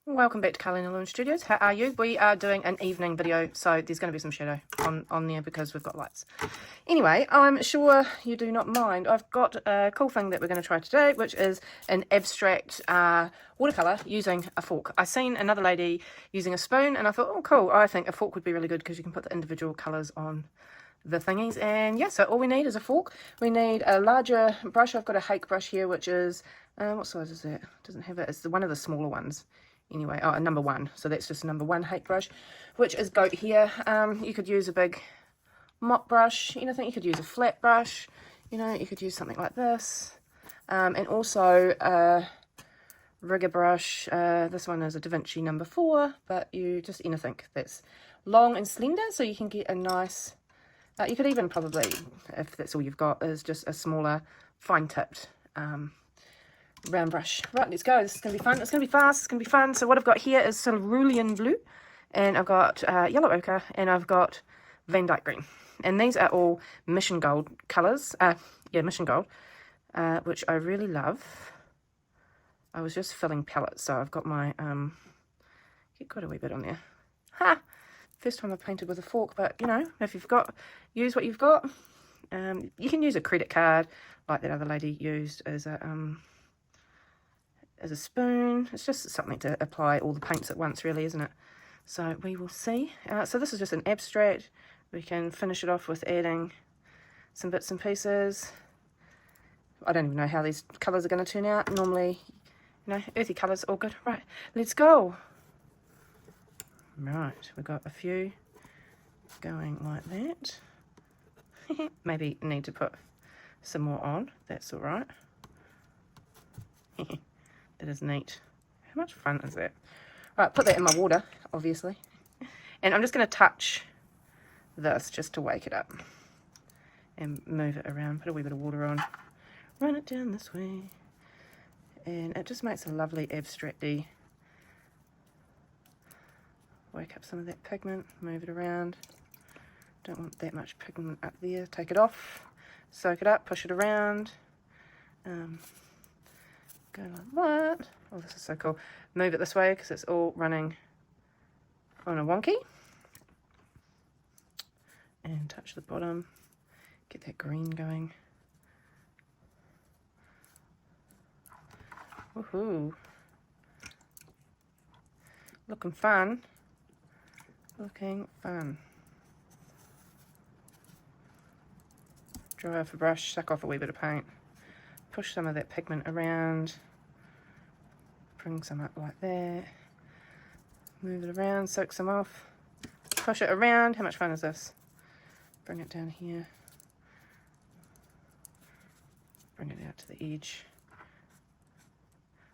Welcome back to Carlina Loom Studios. How are you? We are doing an evening video, so there's going to be some shadow on there because we've got lights. Anyway, I'm sure you do not mind. I've got a cool thing that we're going to try today, which is an abstract watercolor using a fork. I seen another lady using a spoon, and I thought, oh, cool. I think a fork would be really good because you can put the individual colors on the thingies. And yeah, so all we need is a fork. We need a larger brush. I've got a hake brush here, which is what size is that? Doesn't have it. It's one of the smaller ones. Anyway, a number 1, so that's just a number 1 hake brush, which is goat here. You could use a big mop brush, anything. You could use a flat brush, you could use something like this, and also a rigger brush. This one is a Da Vinci number 4, but you just anything that's long and slender, so you can get a nice, you could even probably, if that's all you've got, is just a smaller fine tipped round brush. Right, let's go. This is going to be fun. It's going to be fast. It's going to be fun. So what I've got here is cerulean blue, and I've got yellow ochre, and I've got Van Dyke green. And these are all Mission Gold colours. Yeah, Mission Gold, which I really love. I was just filling palettes, so I've got my, get quite a wee bit on there. Ha! First time I've painted with a fork, but, if you've got, use what you've got. You can use a credit card, like that other lady used as a spoon. It's just something to apply all the paints at once, really, isn't it? So we will see. So this is just an abstract. We can finish it off with adding some bits and pieces. I don't even know how these colours are going to turn out. Normally, earthy colours, all good. Right, let's go. Right, we've got a few going like that. Maybe need to put some more on. That's all right. It is neat. How much fun is that? Right, put that in my water, obviously. And I'm just going to touch this just to wake it up. And move it around. Put a wee bit of water on. Run it down this way. And it just makes a lovely abstracty. Wake up some of that pigment. Move it around. Don't want that much pigment up there. Take it off. Soak it up. Push it around. Go like that. Oh, this is so cool. Move it this way because it's all running on a wonky. And touch the bottom. Get that green going. Woohoo. Looking fun. Looking fun. Dry off a brush, suck off a wee bit of paint. Push some of that pigment around, bring some up like that, move it around, soak some off, push it around. How much fun is this? Bring it down here, bring it out to the edge.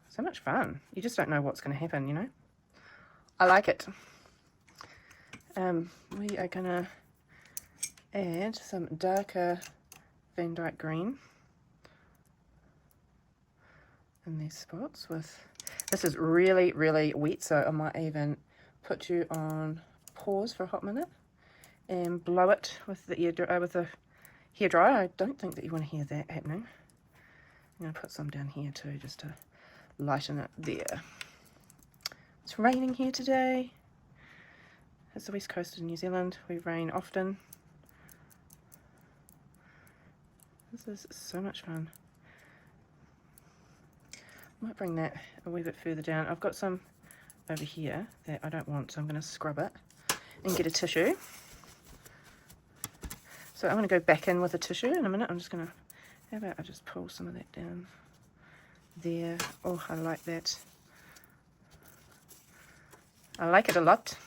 So much fun. You just don't know what's going to happen, I like it. We are going to add some darker Van Dyke green in these spots with, this is really, really wet, so I might even put you on pause for a hot minute and blow it with the hair dryer. I don't think that you want to hear that happening. I'm going to put some down here too, just to lighten it there. It's raining here today. It's the west coast of New Zealand. We rain often. This is so much fun. Might bring that a wee bit further down. I've got some over here that I don't want, so I'm going to scrub it and get a tissue. So I'm going to go back in with a tissue in a minute. I'm just going to, how about I just pull some of that down there. Oh, I like that. I like it a lot.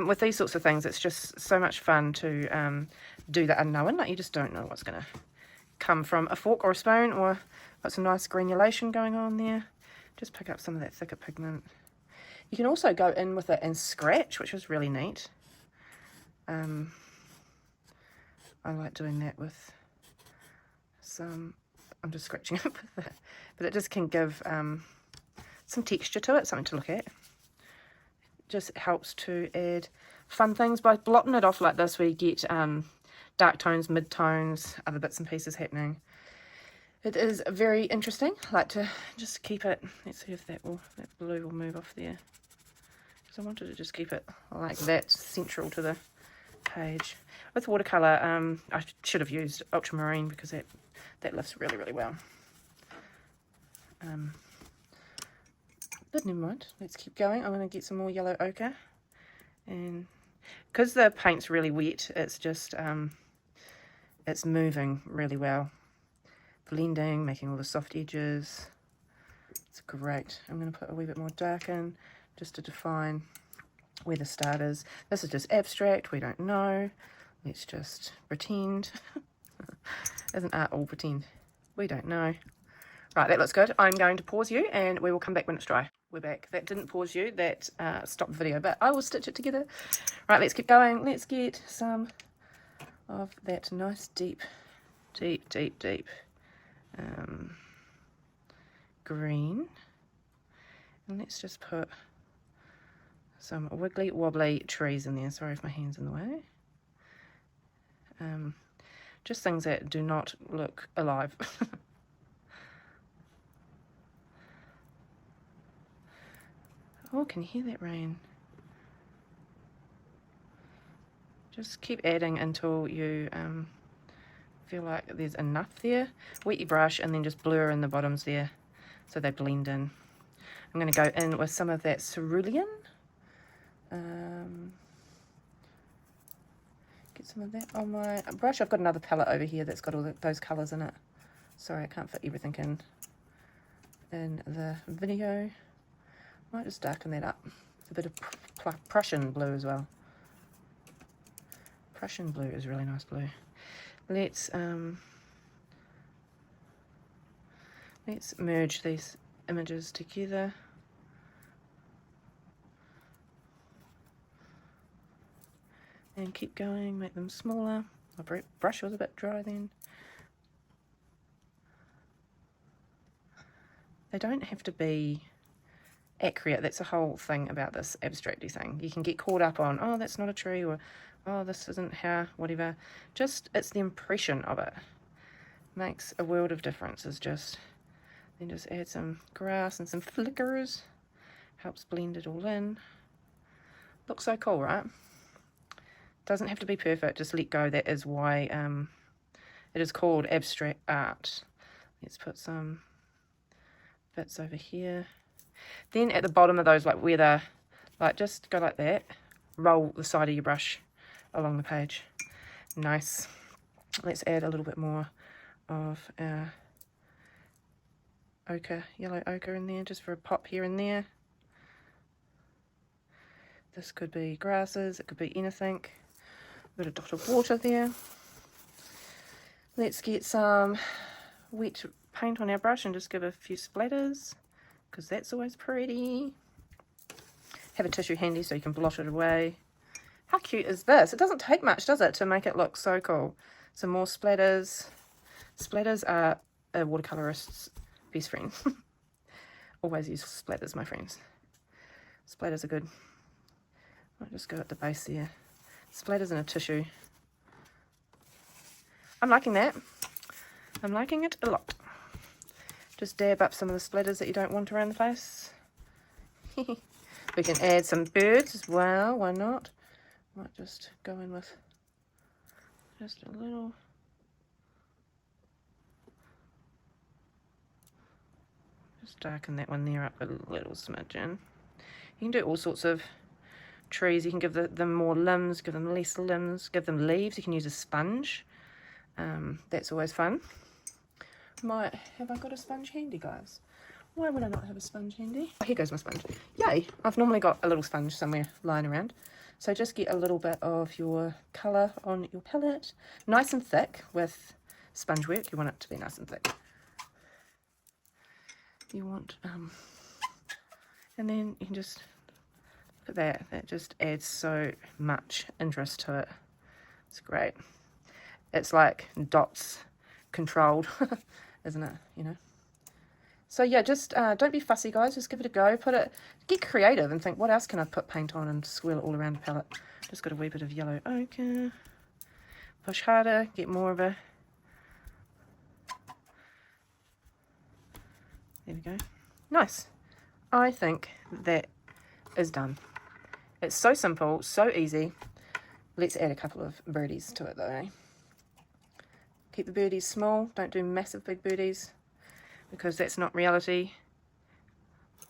With these sorts of things, it's just so much fun to do the unknown. Like, you just don't know what's going to come from a fork or a spoon, or got some nice granulation going on there. Just pick up some of that thicker pigment. You can also go in with it and scratch, which is really neat. I like doing that with some, I'm just scratching up with it, but it just can give some texture to it, something to look at. Just helps to add fun things by blotting it off like this. We get dark tones, mid tones, other bits and pieces happening. It is very interesting. I like to just keep it. Let's see if that blue will move off there. Because I wanted to just keep it like that, central to the page. With watercolor, I should have used ultramarine because that lifts really, really well. But never mind. Let's keep going. I'm going to get some more yellow ochre, and because the paint's really wet, it's just it's moving really well. Blending, making all the soft edges. It's great. I'm going to put a wee bit more dark in just to define where the start is. This is just abstract. We don't know. Let's just pretend. Isn't art all pretend? We don't know. Right, that looks good. I'm going to pause you and we will come back when it's dry. We're back. That didn't pause you. That stopped the video, but I will stitch it together. Right, let's keep going. Let's get some of that nice deep green, and let's just put some wiggly wobbly trees in there. Sorry if my hand's in the way. Just things that do not look alive. Oh, can you hear that rain? Just keep adding until you feel like there's enough there. Wet your brush and then just blur in the bottoms there so they blend in. I'm going to go in with some of that cerulean. Get some of that on my brush. I've got another palette over here that's got all those colours in it. Sorry, I can't fit everything in the video. Might just darken that up. It's a bit of Prussian blue as well. Prussian blue is really nice blue. Let's merge these images together. And keep going, make them smaller. My brush was a bit dry then. They don't have to be accurate. That's the whole thing about this abstracty thing. You can get caught up on, oh, that's not a tree, or oh, this isn't how, whatever. Just, it's the impression of it. Makes a world of difference. Is just, then just add some grass and some flickers. Helps blend it all in. Looks so cool, right? Doesn't have to be perfect, just let go. That is why it is called abstract art. Let's put some bits over here. Then at the bottom of those, like where the, like just go like that, roll the side of your brush along the page. Nice. Let's add a little bit more of our ochre, yellow ochre in there, just for a pop here and there. This could be grasses, it could be anything. A bit of dot of water there. Let's get some wet paint on our brush and just give a few splatters, because that's always pretty. Have a tissue handy so you can blot it away. How cute is this? It doesn't take much, does it, to make it look so cool. Some more splatters. Splatters are a watercolorist's best friend. Always use splatters, my friends. Splatters are good. I'll just go at the base there. Splatters in a tissue. I'm liking that. I'm liking it a lot. Just dab up some of the splatters that you don't want around the face. We can add some birds as well, why not? Might just go in with just a little. Just darken that one there up a little smidgen. You can do all sorts of trees. You can give them more limbs, give them less limbs, give them leaves. You can use a sponge. That's always fun. Have I got a sponge handy, guys? Why would I not have a sponge handy? Oh, here goes my sponge. Yay! I've normally got a little sponge somewhere lying around. So just get a little bit of your colour on your palette. Nice and thick with sponge work. You want it to be nice and thick. You want, and then you can just look at that. That just adds so much interest to it. It's great. It's like dots controlled, isn't it? You know. So yeah, just don't be fussy, guys. Just give it a go. Get creative and think, what else can I put paint on, and swirl it all around the palette. Just got a wee bit of yellow ochre. Push harder, get more of a There we go. Nice. I think that is done. It's so simple, so easy. Let's add a couple of birdies to it though, eh? Keep the birdies small. Don't do massive big birdies because that's not reality.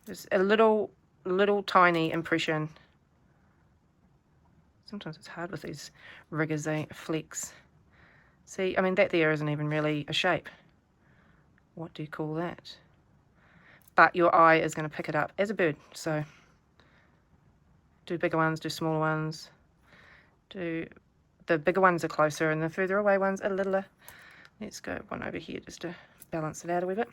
Just a little tiny impression. Sometimes it's hard with these riggers, they flex. See, I mean, that there isn't even really a shape. What do you call that? But your eye is going to pick it up as a bird. So do bigger ones, do smaller ones. The bigger ones are closer and the further away ones are littler. Let's go one over here just to balance it out a wee bit.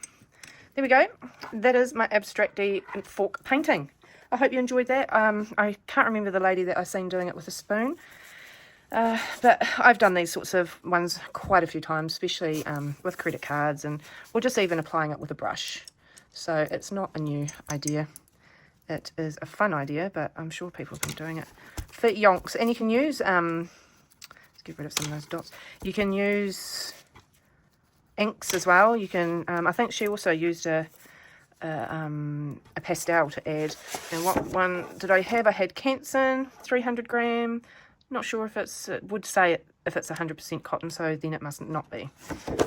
There we go. That is my abstracty fork painting. I hope you enjoyed that. I can't remember the lady that I seen doing it with a spoon. But I've done these sorts of ones quite a few times, especially with credit cards or just even applying it with a brush. So it's not a new idea. It is a fun idea, but I'm sure people have been doing it for yonks. And you can use, let's get rid of some of those dots. You can use inks as well. You can, I think she also used a pastel to add. And what one did I have? I had Canson, 300 gram. Not sure if it would say if it's 100% cotton, so then it must not be.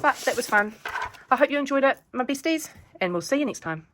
But that was fun. I hope you enjoyed it, my besties, and we'll see you next time.